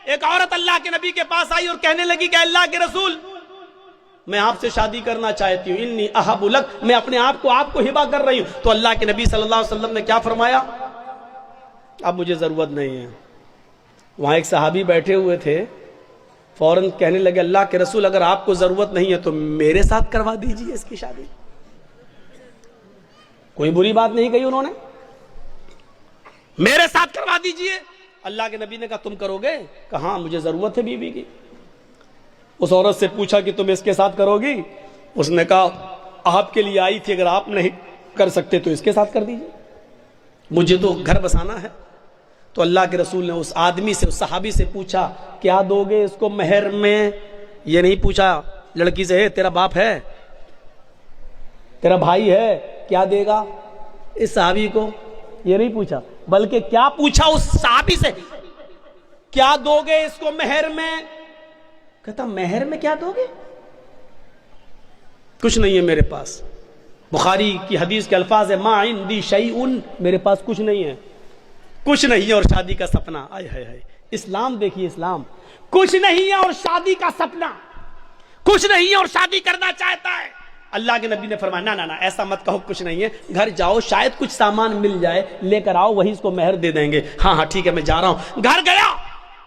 ایک عورت اللہ کے نبی کے پاس آئی اور کہنے لگی کہ اللہ کے رسول میں آپ سے شادی کرنا چاہتی ہوں، انی احب لک، میں اپنے آپ کو ہبہ کر رہی ہوں۔ تو اللہ کے نبی صلی اللہ علیہ وسلم نے کیا فرمایا؟ اب مجھے ضرورت نہیں ہے۔ وہاں ایک صحابی بیٹھے ہوئے تھے، فوراً کہنے لگے اللہ کے رسول اگر آپ کو ضرورت نہیں ہے تو میرے ساتھ کروا دیجیے اس کی شادی۔ کوئی بری بات نہیں کہی انہوں نے، میرے ساتھ کروا دیجیے۔ اللہ کے نبی نے کہا تم کرو گے؟ کہا ہاں مجھے ضرورت ہے بیوی کی۔ اس عورت سے پوچھا کہ تم اس کے ساتھ کرو گی؟ اس نے کہا آپ کے لیے آئی تھی، اگر آپ نہیں کر سکتے تو اس کے ساتھ کر دیجیے، مجھے تو گھر بسانا ہے۔ تو اللہ کے رسول نے اس آدمی سے، اس صحابی سے پوچھا کیا دو گے اس کو مہر میں؟ یہ نہیں پوچھا لڑکی سے ہے تیرا باپ ہے، تیرا بھائی ہے، کیا دے گا اس صحابی کو؟ یہ نہیں پوچھا، بلکہ کیا پوچھا اس صحابی سے کیا دو گے اس کو مہر میں؟ کہتا مہر میں کیا دو گے؟ کچھ نہیں ہے میرے پاس۔ بخاری کی حدیث کے الفاظ ہے ما عندی شیء، میرے پاس کچھ نہیں ہے، کچھ نہیں ہے اور شادی کا سپنا۔ آئے ہائے ہائے، اسلام دیکھیے، اسلام کچھ نہیں ہے اور شادی کا سپنا، کچھ نہیں ہے اور شادی کرنا چاہتا ہے۔ اللہ کے نبی نے فرمایا نہ ایسا مت کہو کچھ نہیں ہے، گھر جاؤ شاید کچھ سامان مل جائے، لے کر آؤ، وہی اس کو مہر دے دیں گے۔ ہاں ٹھیک ہے میں جا رہا ہوں۔ گھر گیا،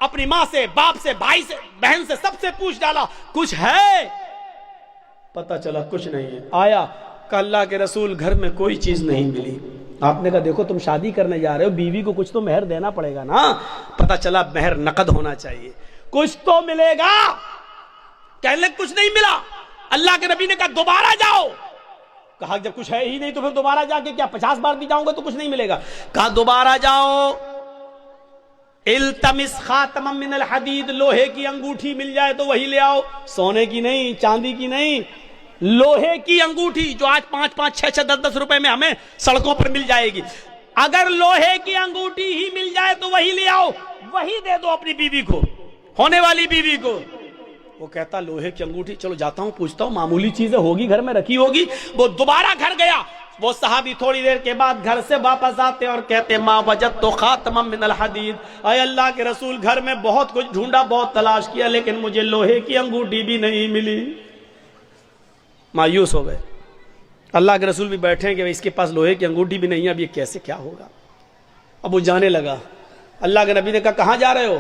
اپنی ماں سے، باپ سے، بھائی سے، بہن سے، سب سے پوچھ ڈالا کچھ ہے؟ پتہ چلا کچھ نہیں ہے۔ آیا کہ اللہ کے رسول گھر میں کوئی چیز نہیں ملی۔ آپ نے کہا دیکھو تم شادی کرنے جا رہے ہو، بیوی کو کچھ تو مہر دینا پڑے گا نا۔ پتہ چلا مہر نقد ہونا چاہیے، کچھ تو ملے گا۔ کہنے لگے کچھ نہیں ملا۔ اللہ کے نبی نے کہا دوبارہ جاؤ۔ کہا جب کچھ ہے ہی نہیں تو پھر دوبارہ جا کے کیا 50 بار بھی جاؤں گا تو کچھ نہیں ملے گا؟ کہا دوبارہ جاؤ، التمس خاتما من الحدید، لوہے کی انگوٹھی مل جائے تو وہی لے آؤ، سونے کی نہیں، چاندی کی نہیں، لوہے کی انگوٹھی جو آج 5-5, 6-6, 10-10 روپے میں ہمیں سڑکوں پر مل جائے گی۔ اگر لوہے کی انگوٹھی ہی مل جائے تو وہی لے آؤ، وہی دے دو اپنی بیوی کو، ہونے والی بیوی کو۔ وہ کہتا لوہے کی انگوٹھی، چلو جاتا ہوں پوچھتا ہوں، معمولی چیزیں ہوگی گھر میں رکھی ہوگی۔ وہ دوبارہ گھر گیا، وہ صحابی تھوڑی دیر کے بعد گھر سے واپس آتے اور کہتے ما وجدت خاتما من الحدید، اے اللہ کے رسول گھر میں بہت کچھ ڈھونڈا، بہت تلاش کیا، لیکن مجھے لوہے کی انگوٹھی بھی نہیں ملی۔ مایوس ہو گئے۔ اللہ کے رسول بھی بیٹھے کہ اس کے پاس لوہے کی انگوٹھی بھی نہیں ہے، اب یہ کیسے کیا ہوگا؟ اب وہ جانے لگا۔ اللہ کے نبی نے کہا کہاں جا رہے ہو؟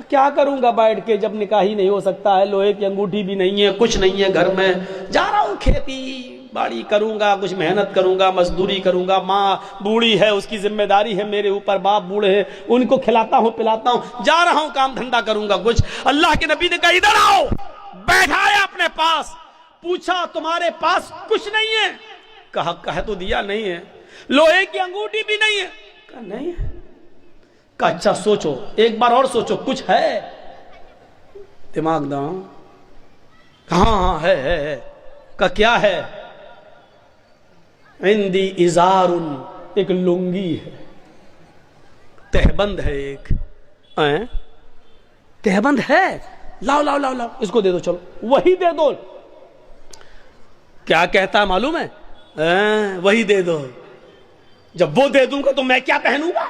کیا کروں گا بیٹھ کے جب نکاح ہی نہیں ہو سکتا ہے، لوہے کی انگوٹھی بھی نہیں ہے، کچھ نہیں ہے گھر میں، جا رہا ہوں کھیتی باڑی کروں گا، کچھ محنت کروں گا، مزدوری کروں گا، ماں بوڑھی ہے اس کی ذمہ داری ہے میرے اوپر، باپ بوڑھے ہیں ان کو کھلاتا ہوں پلاتا ہوں، جا رہا ہوں کام دھندا کروں گا کچھ۔ اللہ کے نبی نے کہا ادھر آؤ، بیٹھایا اپنے پاس، پوچھا تمہارے پاس کچھ نہیں ہے؟ کہا کہہ تو دیا نہیں ہے۔ لوہے کی انگوٹھی بھی نہیں ہے؟ کہا نہیں ہے۔ کہا اچھا سوچو، ایک بار اور سوچو، کچھ ہے؟ دماغ داں، ہاں ہے۔ کہا کیا ہے؟ عندی ازار، ایک لنگی ہے، تہبند ہے، ایک تہبند ہے، لاؤ لاؤ لاؤ لاؤ، اس کو دے دو، چلو وہی دے دو۔ کیا کہتا ہے معلوم ہے؟ وہی دے دو۔ جب وہ دے دوں گا تو میں کیا پہنوں گا؟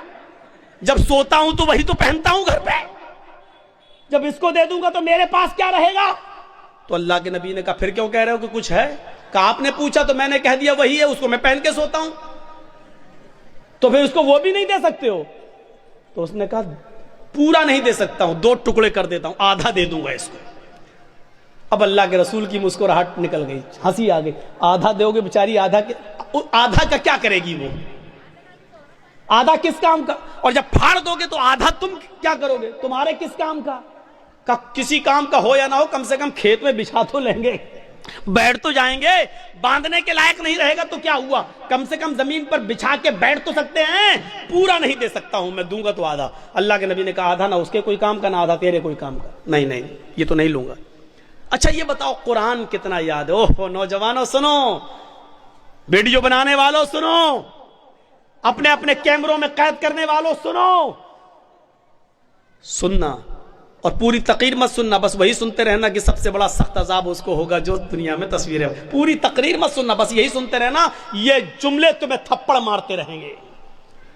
جب سوتا ہوں تو وہی تو پہنتا ہوں گھر پہ، جب اس کو دے دوں گا تو میرے پاس کیا رہے گا؟ تو اللہ کے نبی نے کہا پھر کیوں کہہ رہے ہو کہ کچھ ہے؟ کہا آپ نے پوچھا تو میں نے کہہ دیا وہی ہے، اس کو میں پہن کے سوتا ہوں، تو پھر اس کو وہ بھی نہیں دے سکتے ہو؟ تو اس نے کہا پورا نہیں دے سکتا ہوں، 2 ٹکڑے کر دیتا ہوں، آدھا دے دوں گا اس کو۔ اب اللہ کے رسول کی مسکراہٹ نکل گئی، ہنسی آ گئی۔ آدھا دو گے بیچاری، آدھا کا کیا کرے گی وہ؟ آدھا کس کام کا؟ اور جب پھاڑ دو گے تو آدھا تم کیا کرو گے؟ تمہارے کس کام کا؟ کسی کام کا ہو یا نہ ہو، کم سے کم کھیت میں بچھا تو لیں گے، بیٹھ تو جائیں گے۔ باندھنے کے لائق نہیں رہے گا تو کیا ہوا، کم سے کم زمین پر بچھا کے بیٹھ تو سکتے ہیں۔ پورا نہیں دے سکتا ہوں میں، دوں گا تو آدھا۔ اللہ کے نبی نے کہا آدھا نہ اس کے کوئی کام کا، نہ آدھا تیرے کوئی کام کا۔ نہیں یہ تو نہیں لوں گا۔ اچھا یہ بتاؤ قرآن کتنا یاد ہے؟ اوہ نوجوانوں سنو، ویڈیو بنانے والوں سنو، اپنے اپنے کیمروں میں قید کرنے والوں سنو، سننا اور پوری تقریر مت سننا، بس وہی سنتے رہنا کہ سب سے بڑا سخت عذاب اس کو ہوگا جو دنیا میں تصویریں۔ پوری تقریر مت سننا، بس یہی سنتے رہنا، یہ جملے تمہیں تھپڑ مارتے رہیں گے۔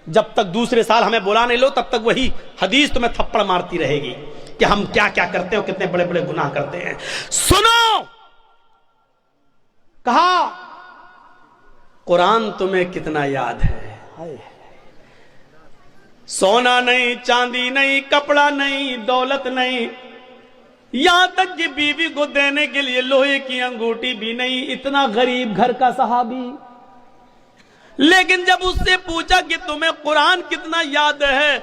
جب تک دوسرے سال ہمیں بلا نہیں لو تب تک وہی حدیث تمہیں تھپڑ مارتی رہے گی کہ ہم کیا کیا کرتے ہیں اور کتنے بڑے بڑے گناہ کرتے ہیں. سنو، کہا قرآن تمہیں کتنا یاد ہے. سونا نہیں، چاندی نہیں، کپڑا نہیں، دولت نہیں، یہاں تک کہ بیوی کو دینے کے لیے لوہے کی انگوٹھی بھی نہیں. اتنا غریب گھر کا صحابی، لیکن جب اس سے پوچھا کہ تمہیں قرآن کتنا یاد ہے،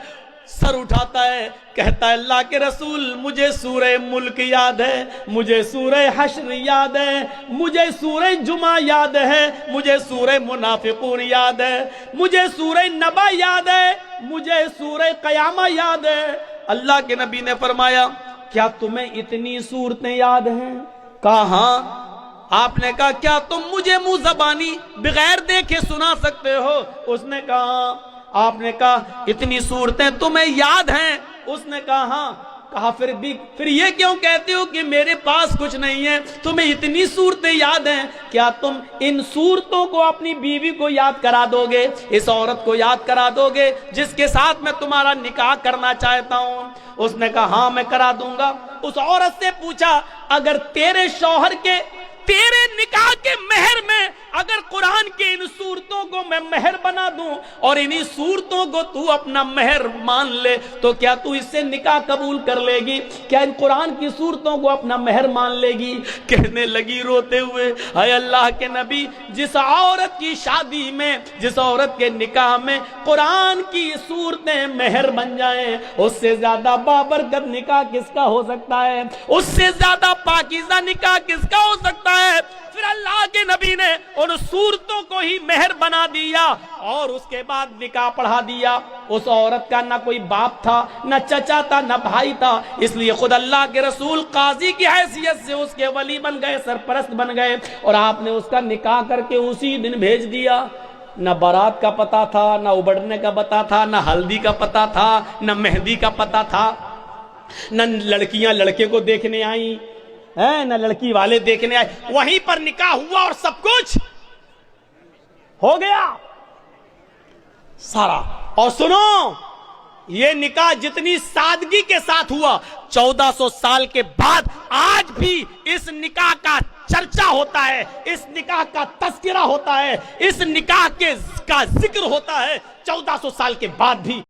سر اٹھاتا ہے، کہتا ہے اللہ کے رسول مجھے سورہ ملک یاد ہے، مجھے سورہ حشر یاد ہے، مجھے سورہ جمعہ یاد ہے، مجھے سورہ منافقون یاد ہے، مجھے سورہ نبا یاد ہے، مجھے سورہ قیامہ یاد ہے. اللہ کے نبی نے فرمایا کیا تمہیں اتنی سورتیں یاد ہیں؟ کہا ہاں. آپ نے کہا کیا تم مجھے منہ زبانی بغیر دیکھے سنا سکتے ہو؟ اس نے کہا ہاں. آپ نے کہا اتنی صورتیں تمہیں یاد ہیں؟ اس نے کہا ہاں. کہا پھر یہ کیوں کہتے ہو کہ میرے پاس کچھ نہیں ہے؟ تمہیں اتنی صورتیں یاد ہیں، کیا تم ان صورتوں کو اپنی بیوی کو یاد کرا دو گے؟ اس عورت کو یاد کرا دو گے جس کے ساتھ میں تمہارا نکاح کرنا چاہتا ہوں؟ اس نے کہا ہاں میں کرا دوں گا. اس عورت سے پوچھا اگر تیرے شوہر کے تیرے نکاح کے مہر میں اگر قرآن کے ان صورتوں کو میں مہر بنا دوں اور انہی صورتوں کو تو اپنا مہر مان لے تو کیا تو اس سے نکاح قبول کر لے گی؟ کیا ان قرآن کی صورتوں کو اپنا مہر مان لے گی؟ کہنے لگی روتے ہوئے اے اللہ کے نبی، جس عورت کی شادی میں، جس عورت کے نکاح میں قرآن کی صورتیں مہر بن جائیں، اس سے زیادہ بابرکت نکاح کس کا ہو سکتا ہے؟ اس سے زیادہ پاکیزہ نکاح کس کا ہو سکتا ہے؟ پھر اللہ کے نبی نے ان صورتوں کو ہی مہر بنا دیا اور اس کے بعد نکاح پڑھا دیا. اس عورت کا نہ کوئی باپ تھا، نہ چچا تھا، نہ بھائی تھا، اس لیے خود اللہ کے رسول قاضی کی حیثیت سے اس کے ولی بن گئے، سرپرست بن گئے، اور آپ نے اس کا نکاح کر کے اسی دن بھیج دیا. نہ بارات کا پتہ تھا، نہ ابڑنے کا پتہ تھا، نہ ہلدی کا پتہ تھا، نہ مہندی کا پتہ تھا، نہ لڑکیاں لڑکے کو دیکھنے آئیں، نہ لڑکی والے دیکھنے آئے. وہیں پر نکاح ہوا اور سب کچھ ہو گیا سارا. اور سنو، یہ نکاح جتنی سادگی کے ساتھ ہوا، 1400 سال کے بعد آج بھی اس نکاح کا چرچا ہوتا ہے، اس نکاح کا تذکرہ ہوتا ہے، اس نکاح کا ذکر ہوتا ہے 1400 سال کے بعد بھی.